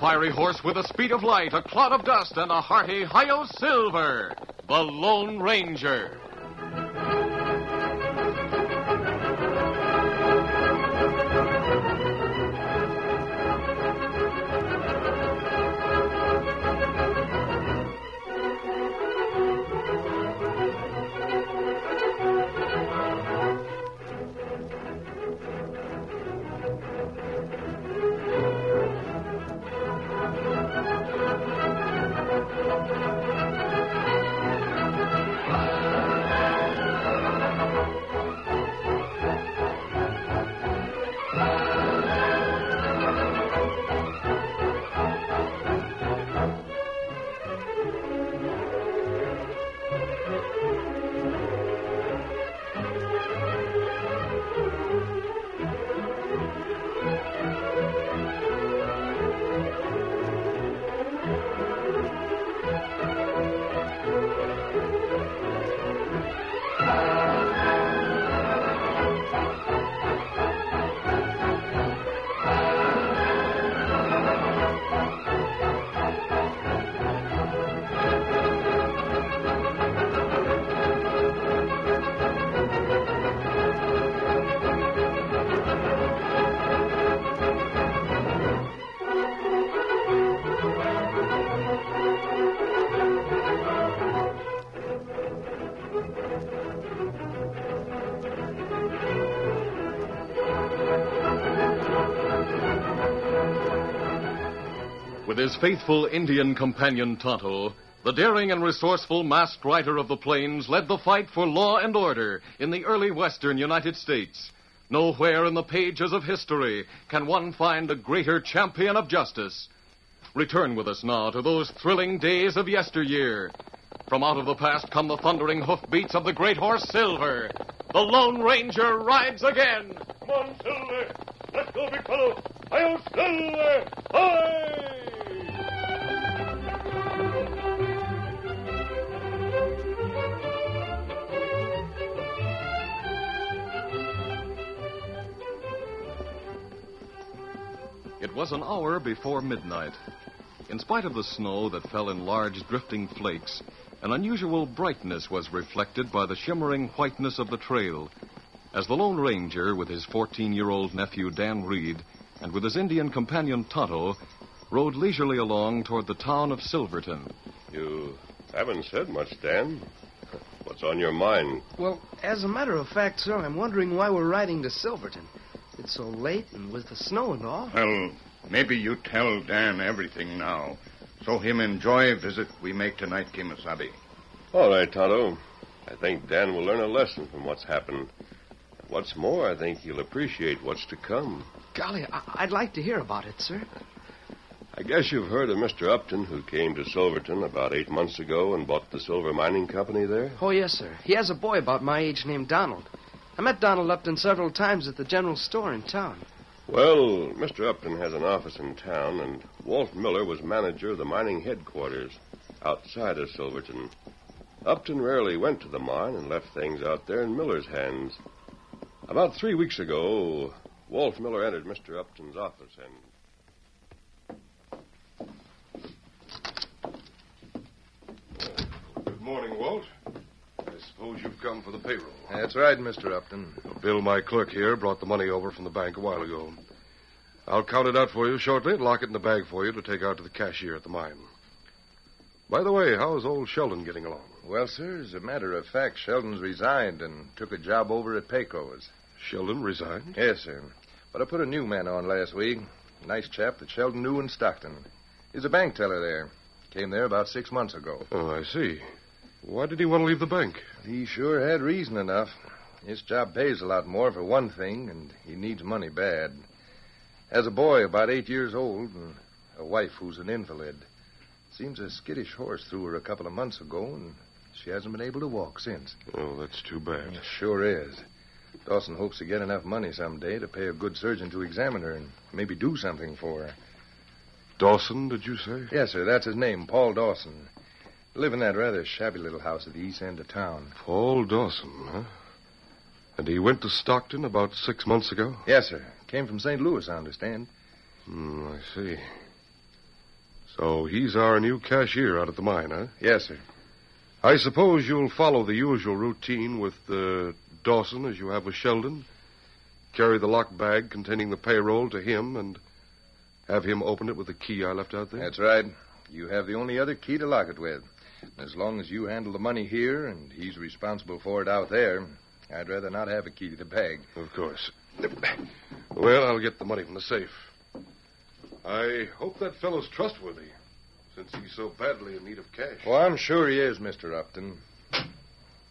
fiery horse with the speed of light, a cloud of dust, and a hearty hi-yo silver, the Lone Ranger. With his faithful Indian companion Tonto, the daring and resourceful masked rider of the plains led the fight for law and order in the early western United States. Nowhere in the pages of history can one find a greater champion of justice. Return with us now to those thrilling days of yesteryear. From out of the past come the thundering hoofbeats of the great horse Silver. The Lone Ranger rides again. Come on, Silver. Let's go, big fellow. Hi-yo, Silver. Hi! It was an hour before midnight. In spite of the snow that fell in large drifting flakes, an unusual brightness was reflected by the shimmering whiteness of the trail as the Lone Ranger, with his 14-year-old nephew Dan Reed and with his Indian companion Tonto, rode leisurely along toward the town of Silverton. You haven't said much, Dan. What's on your mind? Well, as a matter of fact, sir, I'm wondering why we're riding to Silverton. It's so late and with the snow and all. Well, maybe you tell Dan everything now, so him enjoy visit we make tonight, Kimasabi. All right, Tonto. I think Dan will learn a lesson from what's happened. What's more, I think he'll appreciate what's to come. Golly, I'd like to hear about it, sir. I guess you've heard of Mr. Upton, who came to Silverton about 8 months ago and bought the silver mining company there? Oh, yes, sir. He has a boy about my age named Donald. I met Donald Upton several times at the general store in town. Well, Mr. Upton has an office in town, and Walt Miller was manager of the mining headquarters outside of Silverton. Upton rarely went to the mine and left things out there in Miller's hands. About 3 weeks ago, Walt Miller entered Mr. Upton's office and... Good morning, Walt. I suppose you've come for the payroll. That's right, Mr. Upton. Bill, my clerk here, brought the money over from the bank a while ago. I'll count it out for you shortly and lock it in the bag for you to take out to the cashier at the mine. By the way, how's old Sheldon getting along? Well, sir, as a matter of fact, Sheldon's resigned and took a job over at Pecos. Sheldon resigned? Yes, sir. But I put a new man on last week. A nice chap that Sheldon knew in Stockton. He's a bank teller there. Came there about 6 months ago. Oh, I see. Why did he want to leave the bank? He sure had reason enough. His job pays a lot more for one thing, and he needs money bad. Has a boy about 8 years old and a wife who's an invalid. Seems a skittish horse threw her a couple of months ago, and she hasn't been able to walk since. Oh, that's too bad. It sure is. Dawson hopes to get enough money someday to pay a good surgeon to examine her and maybe do something for her. Dawson, did you say? Yes, sir. That's his name, Paul Dawson. Live in that rather shabby little house at the east end of town. Paul Dawson, huh? And he went to Stockton about 6 months ago? Yes, sir. Came from St. Louis, I understand. I see. So he's our new cashier out at the mine, huh? Yes, sir. I suppose you'll follow the usual routine with Dawson as you have with Sheldon. Carry the locked bag containing the payroll to him and have him open it with the key I left out there? That's right. You have the only other key to lock it with. As long as you handle the money here and he's responsible for it out there, I'd rather not have a key to the bag. Of course. Well, I'll get the money from the safe. I hope that fellow's trustworthy, since he's so badly in need of cash. Well, I'm sure he is, Mr. Upton.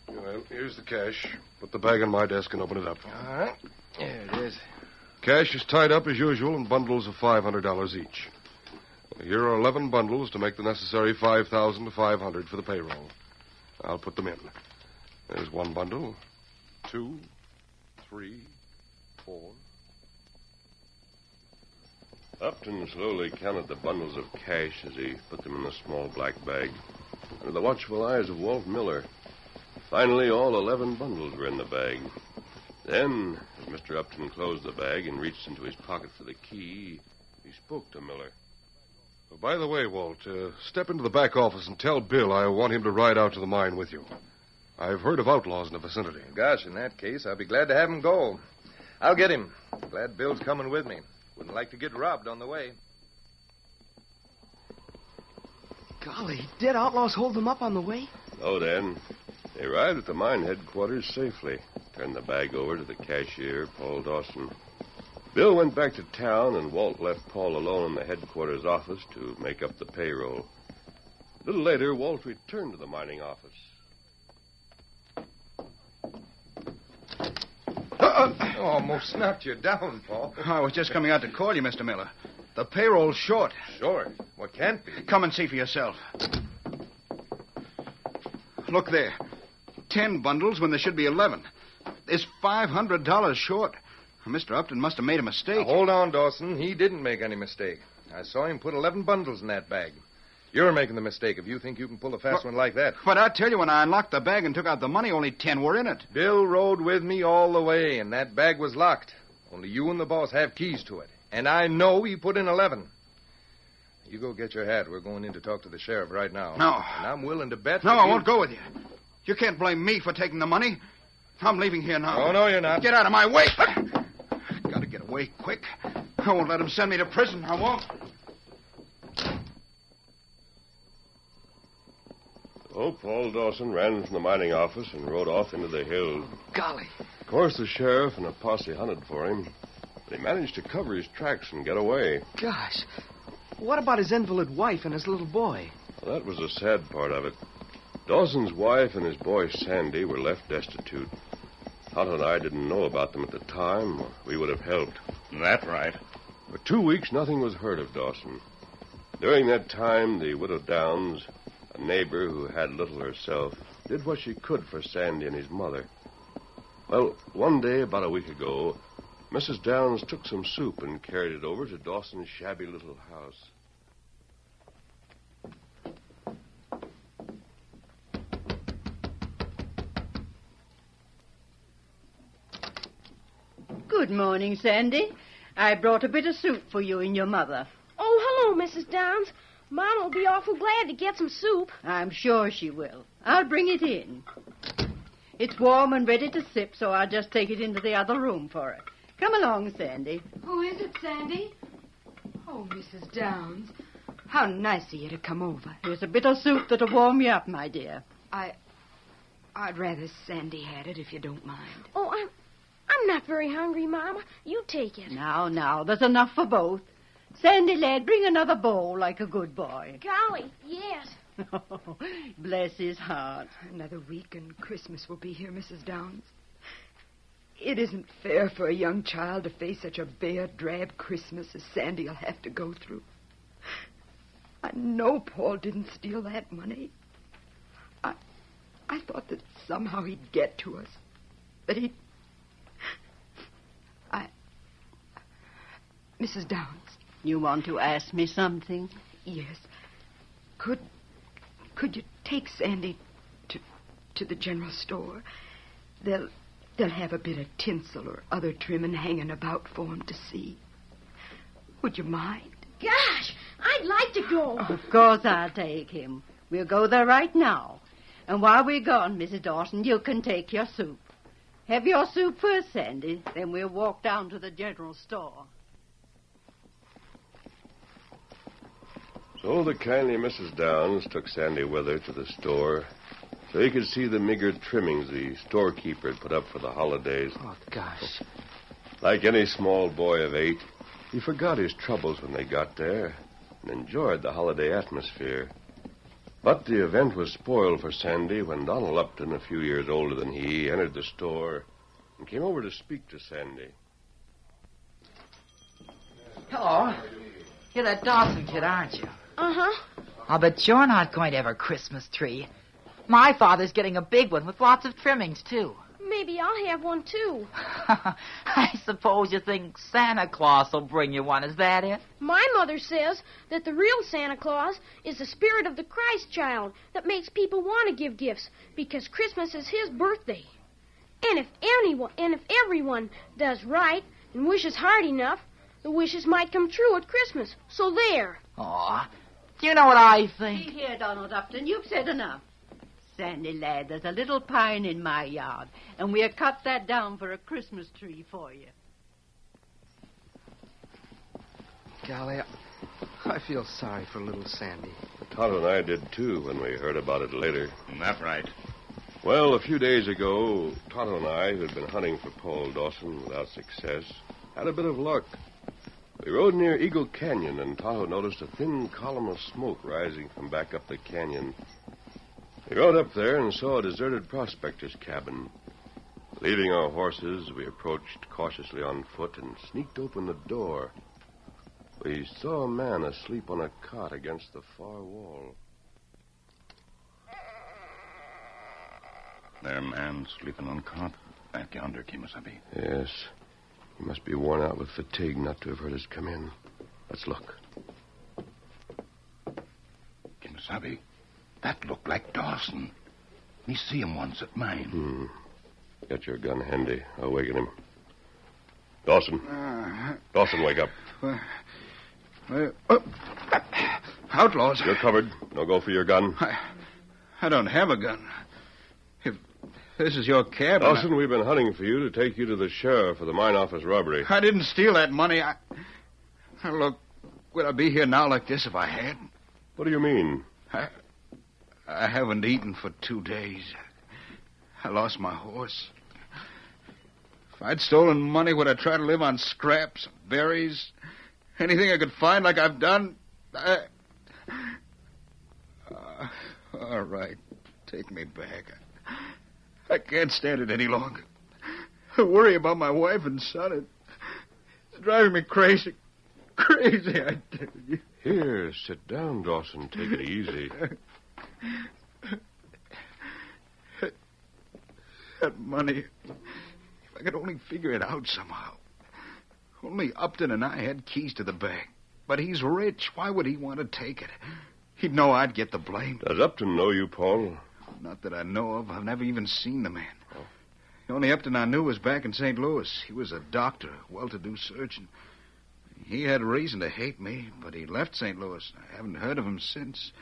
Well, here's the cash. Put the bag on my desk and open it up. All right. There it is. Cash is tied up as usual in bundles of $500 each. Here are 11 bundles to make the necessary $5,000 to $500 for the payroll. I'll put them in. There's one bundle, 2, 3, 4. Upton slowly counted the bundles of cash as he put them in the small black bag under the watchful eyes of Walt Miller. Finally, all 11 bundles were in the bag. Then, as Mr. Upton closed the bag and reached into his pocket for the key, he spoke to Miller. By the way, Walt, step into the back office and tell Bill I want him to ride out to the mine with you. I've heard of outlaws in the vicinity. Gosh, in that case, I'll be glad to have him go. I'll get him. Glad Bill's coming with me. Wouldn't like to get robbed on the way. Golly, did outlaws hold them up on the way? No, Dan. They arrived at the mine headquarters safely. Turned the bag over to the cashier, Paul Dawson. Bill went back to town, and Walt left Paul alone in the headquarters office to make up the payroll. A little later, Walt returned to the mining office. Almost knocked you down, Paul. I was just coming out to call you, Mr. Miller. The payroll's short. Sure. What can't be? Come and see for yourself. Look there. 10 bundles when there should be 11. There's $500 short. Mr. Upton must have made a mistake. Now, hold on, Dawson. He didn't make any mistake. I saw him put 11 bundles in that bag. You're making the mistake if you think you can pull a fast one like that. But I tell you, when I unlocked the bag and took out the money, only 10 were in it. Bill rode with me all the way, and that bag was locked. Only you and the boss have keys to it. And I know he put in 11. You go get your hat. We're going in to talk to the sheriff right now. No. And I'm willing to bet... No, I won't go with you. You can't blame me for taking the money. I'm leaving here now. Oh, no, you're not. Get out of my way. Gotta get away quick. I won't let him send me to prison. I won't. Oh, Paul Dawson ran from the mining office and rode off into the hills. Golly. Of course, the sheriff and a posse hunted for him, but he managed to cover his tracks and get away. Gosh. What about his invalid wife and his little boy? Well, that was the sad part of it. Dawson's wife and his boy, Sandy, were left destitute. Hunt and I didn't know about them at the time, or we would have helped. That's right. For 2 weeks, nothing was heard of Dawson. During that time, the widow Downs, a neighbor who had little herself, did what she could for Sandy and his mother. Well, one day, about a week ago, Mrs. Downs took some soup and carried it over to Dawson's shabby little house. Good morning, Sandy. I brought a bit of soup for you and your mother. Oh, hello, Mrs. Downs. Mom will be awful glad to get some soup. I'm sure she will. I'll bring it in. It's warm and ready to sip, so I'll just take it into the other room for her. Come along, Sandy. Who is it, Sandy? Oh, Mrs. Downs. How nice of you to come over. Here's a bit of soup that'll warm you up, my dear. I'd rather Sandy had it, if you don't mind. Oh, I'm not very hungry, Mama. You take it. Now, there's enough for both. Sandy, lad, bring another bowl like a good boy. Golly, yes. Oh, bless his heart. Another week and Christmas will be here, Mrs. Downs. It isn't fair for a young child to face such a bare, drab Christmas as Sandy'll have to go through. I know Paul didn't steal that money. I thought that somehow he'd get to us. But he... Mrs. Downs. You want to ask me something? Yes. Could you take Sandy to the general store? They'll have a bit of tinsel or other trimming hanging about for him to see. Would you mind? Gosh, I'd like to go. Of course I'll take him. We'll go there right now. And while we're gone, Mrs. Dawson, you can take your soup. Have your soup first, Sandy. Then we'll walk down to the general store. So the kindly Mrs. Downs took Sandy with her to the store so he could see the meager trimmings the storekeeper had put up for the holidays. Oh, gosh. Like any small boy of 8, he forgot his troubles when they got there and enjoyed the holiday atmosphere. But the event was spoiled for Sandy when Donald Upton, a few years older than he, entered the store and came over to speak to Sandy. Hello. You're that Dawson kid, aren't you? Uh-huh. I'll bet you're not going to have a Christmas tree. My father's getting a big one with lots of trimmings, too. Maybe I'll have one, too. I suppose you think Santa Claus will bring you one. Is that it? My mother says that the real Santa Claus is the spirit of the Christ child that makes people want to give gifts because Christmas is his birthday. And if everyone does right and wishes hard enough, the wishes might come true at Christmas. So there. Aw, do you know what I think? See here, Donald Upton, you've said enough. Sandy, lad, there's a little pine in my yard, and we'll cut that down for a Christmas tree for you. Golly, I feel sorry for little Sandy. Tonto and I did, too, when we heard about it later. That's right. Well, a few days ago, Tonto and I, who had been hunting for Paul Dawson without success, had a bit of luck. We rode near Eagle Canyon, and Tonto noticed a thin column of smoke rising from back up the canyon. We rode up there and saw a deserted prospector's cabin. Leaving our horses, we approached cautiously on foot and sneaked open the door. We saw a man asleep on a cot against the far wall. There, man, sleeping on cot. Back yonder, Kimasabi. Yes. He must be worn out with fatigue not to have heard us come in. Let's look. Kimasabi, that looked like Dawson. Me see him once at mine. Get your gun handy. I'll waken him. Dawson. Dawson, wake up. Outlaws. You're covered. Now go for your gun. I don't have a gun. If this is your cabin... Dawson, we've been hunting for you to take you to the sheriff for the mine office robbery. I didn't steal that money. Look, would I be here now like this if I had? What do you mean? I haven't eaten for 2 days. I lost my horse. If I'd stolen money, would I try to live on scraps, berries, anything I could find like I've done? All right. Take me back. I can't stand it any longer. I worry about my wife and son. It's driving me crazy. Crazy, I tell you. Here, sit down, Dawson. Take it easy. That money, if I could only figure it out somehow. Only Upton and I had keys to the bank. But he's rich. Why would he want to take it? He'd know I'd get the blame. Does Upton know you, Paul? Not that I know of. I've never even seen the man. Oh. The only Upton I knew was back in St. Louis. He was a doctor, a well-to-do surgeon. He had reason to hate me, but he left St. Louis. I haven't heard of him since.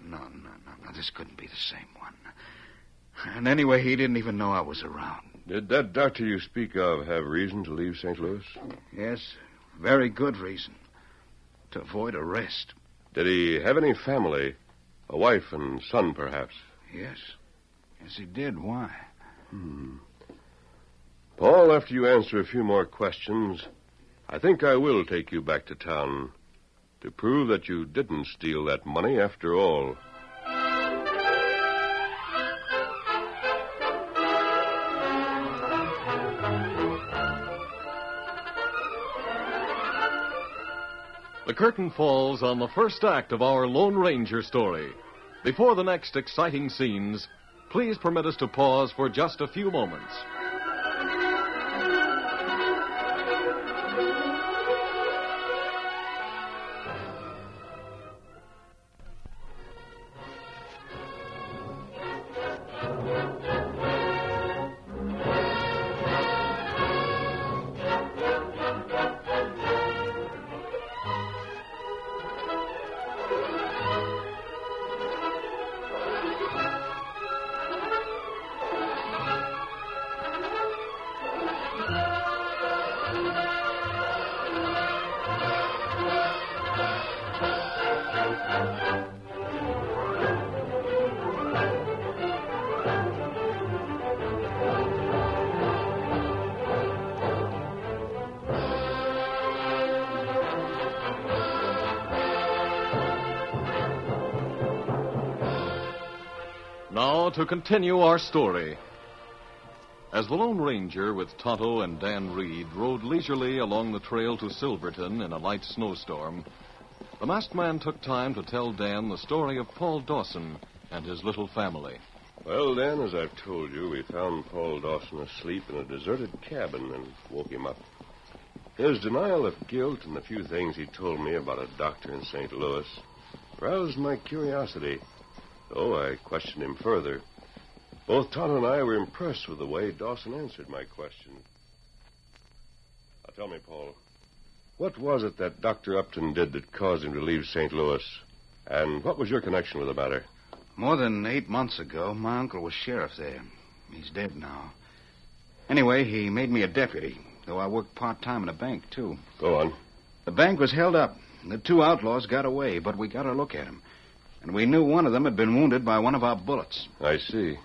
No, this couldn't be the same one. And anyway, he didn't even know I was around. Did that doctor you speak of have reason to leave St. Louis? Yes, very good reason. To avoid arrest. Did he have any family? A wife and son, perhaps? Yes. Yes, he did. Why? Paul, after you answer a few more questions, I think I will take you back to town to prove that you didn't steal that money after all. The curtain falls on the first act of our Lone Ranger story. Before the next exciting scenes, please permit us to pause for just a few moments. to continue our story. As the Lone Ranger with Tonto and Dan Reed rode leisurely along the trail to Silverton in a light snowstorm, the masked man took time to tell Dan the story of Paul Dawson and his little family. Well, Dan, as I've told you, we found Paul Dawson asleep in a deserted cabin and woke him up. His denial of guilt and the few things he told me about a doctor in St. Louis roused my curiosity, so I questioned him further. Both Tonto and I were impressed with the way Dawson answered my question. Now, tell me, Paul, what was it that Dr. Upton did that caused him to leave St. Louis? And what was your connection with the matter? More than 8 months ago, my uncle was sheriff there. He's dead now. Anyway, he made me a deputy, though I worked part-time in a bank, too. Go on. The bank was held up. The 2 outlaws got away, but we got a look at them. And we knew one of them had been wounded by one of our bullets. I see.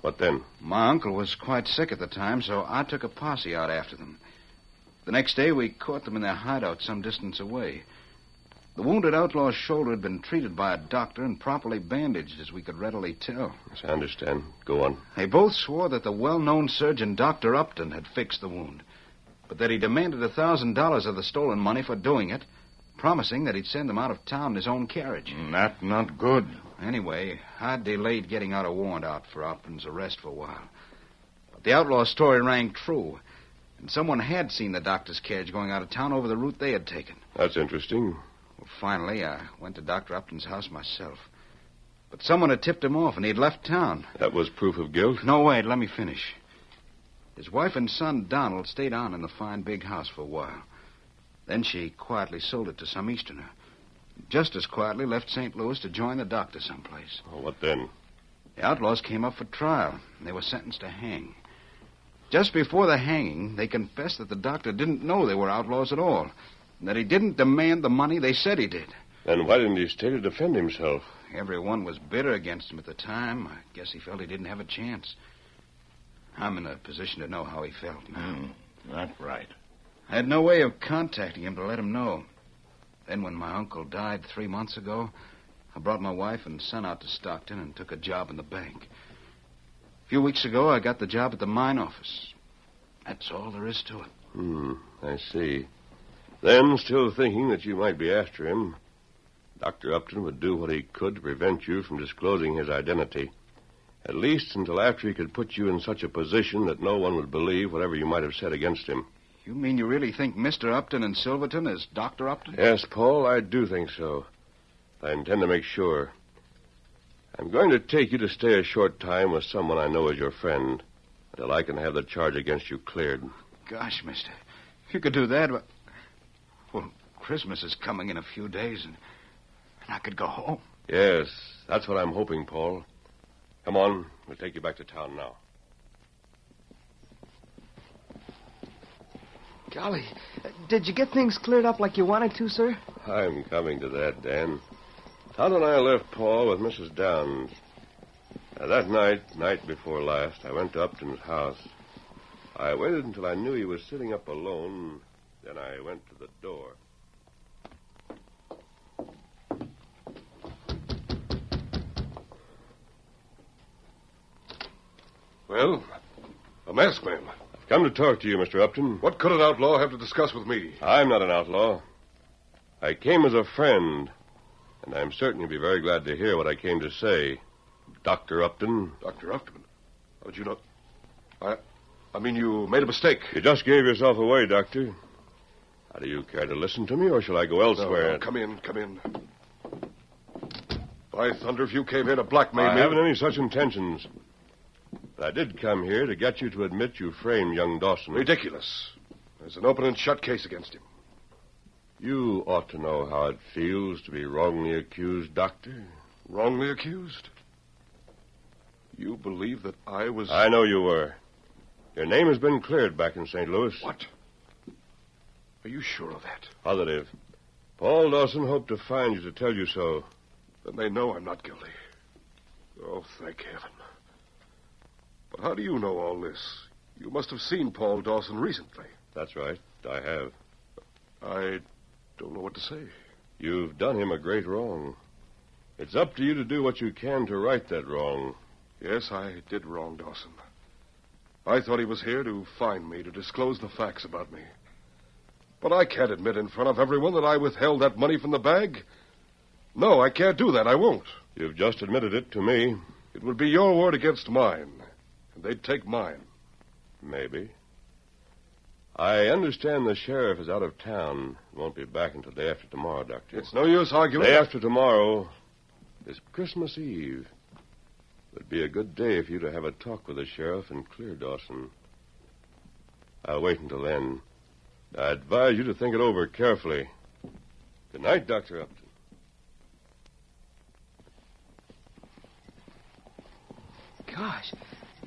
What then? My uncle was quite sick at the time, so I took a posse out after them. The next day, we caught them in their hideout some distance away. The wounded outlaw's shoulder had been treated by a doctor and properly bandaged, as we could readily tell. Yes, I understand. Go on. They both swore that the well-known surgeon, Dr. Upton, had fixed the wound, but that he demanded $1,000 of the stolen money for doing it, promising that he'd send them out of town in his own carriage. That's not good. Anyway, I delayed getting out a warrant out for Upton's arrest for a while. But the outlaw's story rang true, and someone had seen the doctor's carriage going out of town over the route they had taken. That's interesting. Well, finally, I went to Dr. Upton's house myself. But someone had tipped him off, and he'd left town. That was proof of guilt? No, wait, let me finish. His wife and son, Donald, stayed on in the fine big house for a while. Then she quietly sold it to some Easterner. Just as quietly left St. Louis to join the doctor someplace. Well, what then? The outlaws came up for trial, and they were sentenced to hang. Just before the hanging, they confessed that the doctor didn't know they were outlaws at all, and that he didn't demand the money they said he did. Then why didn't he stay to defend himself? Everyone was bitter against him at the time. I guess he felt he didn't have a chance. I'm in a position to know how he felt now. That's right. I had no way of contacting him to let him know. Then when my uncle died 3 months ago, I brought my wife and son out to Stockton and took a job in the bank. A few weeks ago, I got the job at the mine office. That's all there is to it. I see. Then, still thinking that you might be after him, Dr. Upton would do what he could to prevent you from disclosing his identity. At least until after he could put you in such a position that no one would believe whatever you might have said against him. You mean you really think Mr. Upton in Silverton is Dr. Upton? Yes, Paul, I do think so. I intend to make sure. I'm going to take you to stay a short time with someone I know is your friend, until I can have the charge against you cleared. Gosh, mister, if you could do that, well, Christmas is coming in a few days, and I could go home. Yes, that's what I'm hoping, Paul. Come on, we'll take you back to town now. Golly, did you get things cleared up like you wanted to, sir? I'm coming to that, Dan. Tonto and I left Paul with Mrs. Downs. That night before last, I went to Upton's house. I waited until I knew he was sitting up alone. Then I went to the door. Well, a masked man. I've come to talk to you, Mr. Upton. What could an outlaw have to discuss with me? I'm not an outlaw. I came as a friend, and I'm certain you'll be very glad to hear what I came to say. Dr. Upton. Dr. Upton? How did you know? I mean, you made a mistake. You just gave yourself away, Doctor. Now, do you care to listen to me, or shall I go elsewhere? No, come in. By thunder, if you came here to blackmail me... I haven't any such intentions. But I did come here to get you to admit you framed young Dawson. Ridiculous. There's an open and shut case against him. You ought to know how it feels to be wrongly accused, Doctor. Wrongly accused? You believe that I was... I know you were. Your name has been cleared back in St. Louis. What? Are you sure of that? Positive. Paul Dawson hoped to find you to tell you so. Then they know I'm not guilty. Oh, thank heaven. But how do you know all this? You must have seen Paul Dawson recently. That's right. I have. I don't know what to say. You've done him a great wrong. It's up to you to do what you can to right that wrong. Yes, I did wrong, Dawson. I thought he was here to find me, to disclose the facts about me. But I can't admit in front of everyone that I withheld that money from the bag. No, I can't do that. I won't. You've just admitted it to me. It would be your word against mine, and they'd take mine. Maybe. I understand the sheriff is out of town. Won't be back until day after tomorrow, Doctor. It's no use arguing. Day after tomorrow is Christmas Eve. It'd be a good day for you to have a talk with the sheriff and clear Dawson. I'll wait until then. I advise you to think it over carefully. Good night, Dr. Upton. Gosh,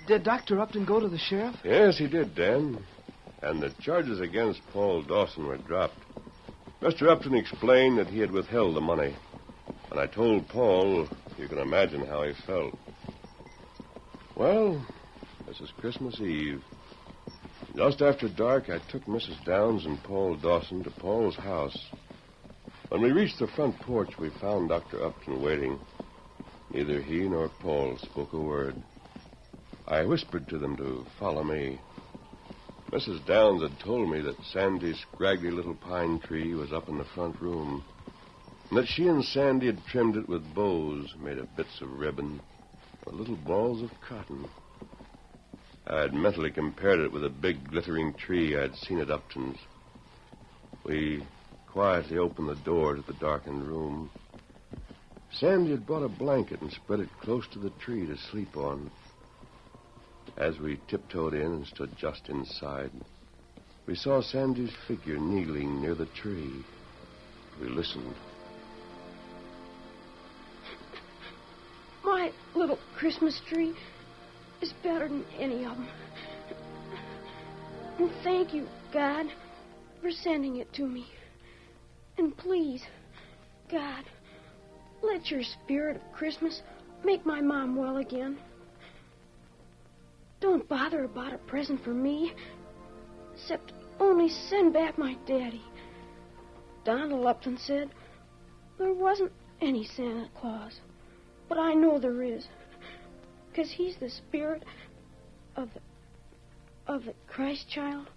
did Dr. Upton go to the sheriff? Yes, he did, Dan. And the charges against Paul Dawson were dropped. Mr. Upton explained that he had withheld the money. When I told Paul, you can imagine how he felt. Well, this is Christmas Eve. Just after dark, I took Mrs. Downs and Paul Dawson to Paul's house. When we reached the front porch, we found Dr. Upton waiting. Neither he nor Paul spoke a word. I whispered to them to follow me. Mrs. Downs had told me that Sandy's scraggly little pine tree was up in the front room, and that she and Sandy had trimmed it with bows made of bits of ribbon or little balls of cotton. I had mentally compared it with a big, glittering tree I had seen at Upton's. We quietly opened the door to the darkened room. Sandy had brought a blanket and spread it close to the tree to sleep on. As we tiptoed in and stood just inside, we saw Sandy's figure kneeling near the tree. We listened. My little Christmas tree is better than any of them. And thank you, God, for sending it to me. And please, God, let your spirit of Christmas make my mom well again. Don't bother about a present for me, except only send back my daddy. Donald Upton said there wasn't any Santa Claus, but I know there is, because he's the spirit of the Christ child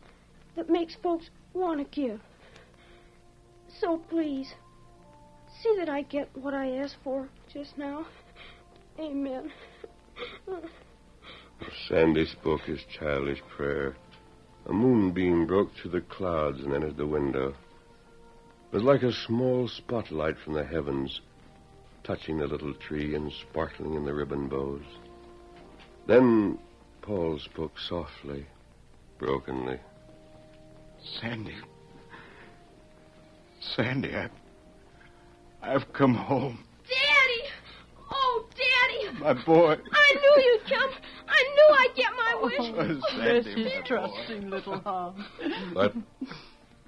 that makes folks want to give. So please, see that I get what I asked for just now. Amen. Sandy spoke his childish prayer. A moonbeam broke through the clouds and entered the window. It was like a small spotlight from the heavens, touching the little tree and sparkling in the ribbon bows. Then Paul spoke softly, brokenly. Sandy, I've come home. Daddy! Oh, Daddy! My boy. I knew you'd come. I knew I'd get my wish. Bless his trusting little heart.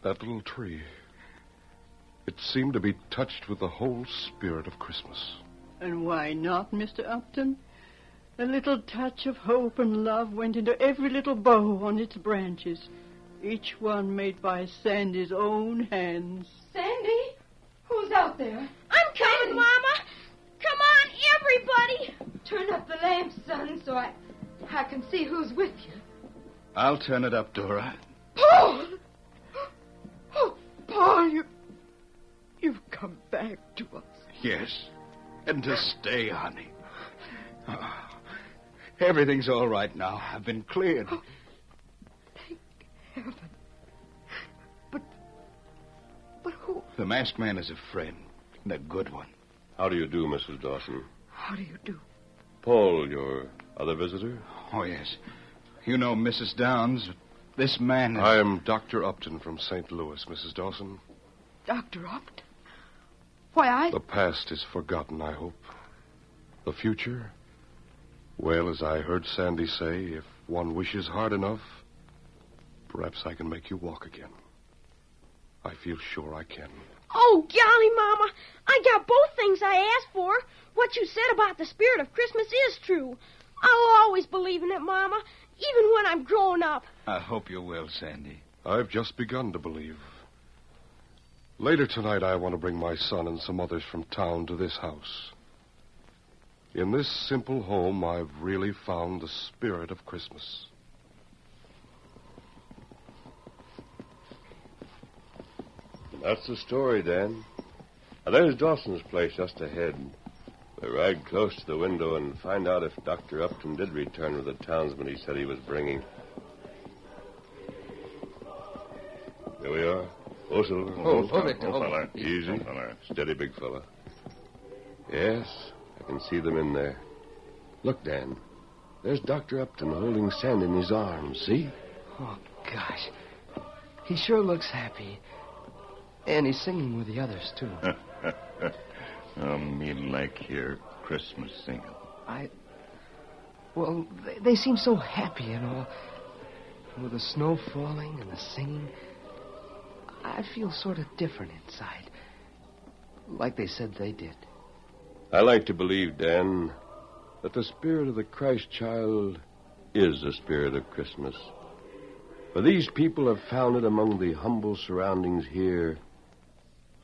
That little tree, it seemed to be touched with the whole spirit of Christmas. And why not, Mr. Upton? A little touch of hope and love went into every little bow on its branches, each one made by Sandy's own hands. Sandy? Who's out there? I'm coming, Mama. Come on, everybody. Turn up the lamp, son, so I can see who's with you. I'll turn it up, Dora. Paul! Oh, Paul, you've come back to us. Yes, and to stay, honey. Oh, everything's all right now. I've been cleared. Oh, thank heaven. But who? The masked man is a friend, and a good one. How do you do, Mrs. Dawson? How do you do? Paul, your other visitor? Oh, yes. You know Mrs. Downs. This man is... I am Dr. Upton from St. Louis, Mrs. Dawson. Dr. Upton? Why, The past is forgotten, I hope. The future? Well, as I heard Sandy say, if one wishes hard enough, perhaps I can make you walk again. I feel sure I can. Oh, golly, Mama. I got both things I asked for. What you said about the spirit of Christmas is true. I'll always believe in it, Mama, even when I'm grown up. I hope you will, Sandy. I've just begun to believe. Later tonight, I want to bring my son and some others from town to this house. In this simple home, I've really found the spirit of Christmas. That's the story, Dan. Now, there's Dawson's place just ahead. We'll ride close to the window and find out if Dr. Upton did return with the townsman he said he was bringing. Here we are. Oh, Silver. Fella. Easy. Steady, big fella. Yes, I can see them in there. Look, Dan. There's Dr. Upton holding Sandy in his arms, see? Oh, gosh. He sure looks happy. And he's singing with the others, too. Me like your Christmas singing. Well, they seem so happy and all. With the snow falling and the singing, I feel sort of different inside. Like they said they did. I like to believe, Dan, that the spirit of the Christ child is the spirit of Christmas. For these people have found it among the humble surroundings here,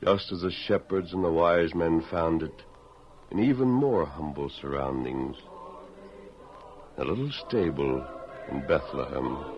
just as the shepherds and the wise men found it in even more humble surroundings. A little stable in Bethlehem.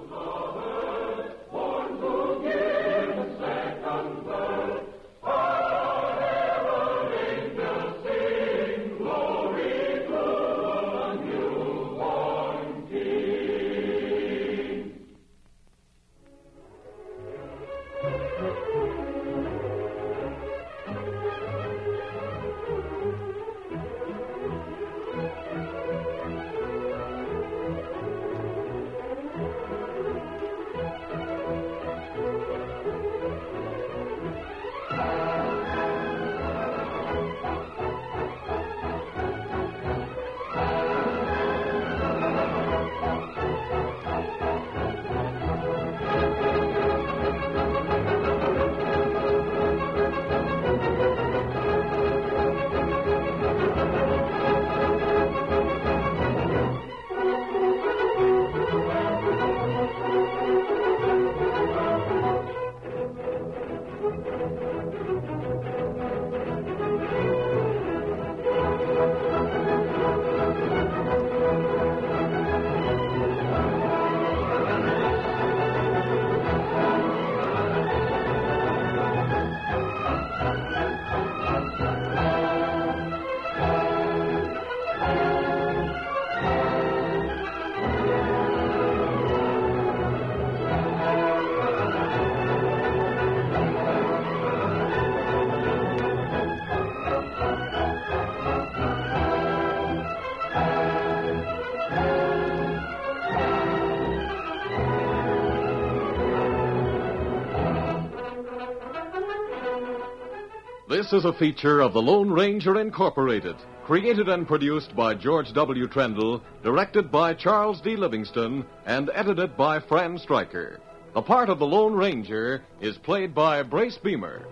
This is a feature of the Lone Ranger Incorporated, created and produced by George W. Trendle, directed by Charles D. Livingston, and edited by Fran Stryker. The part of the Lone Ranger is played by Brace Beamer.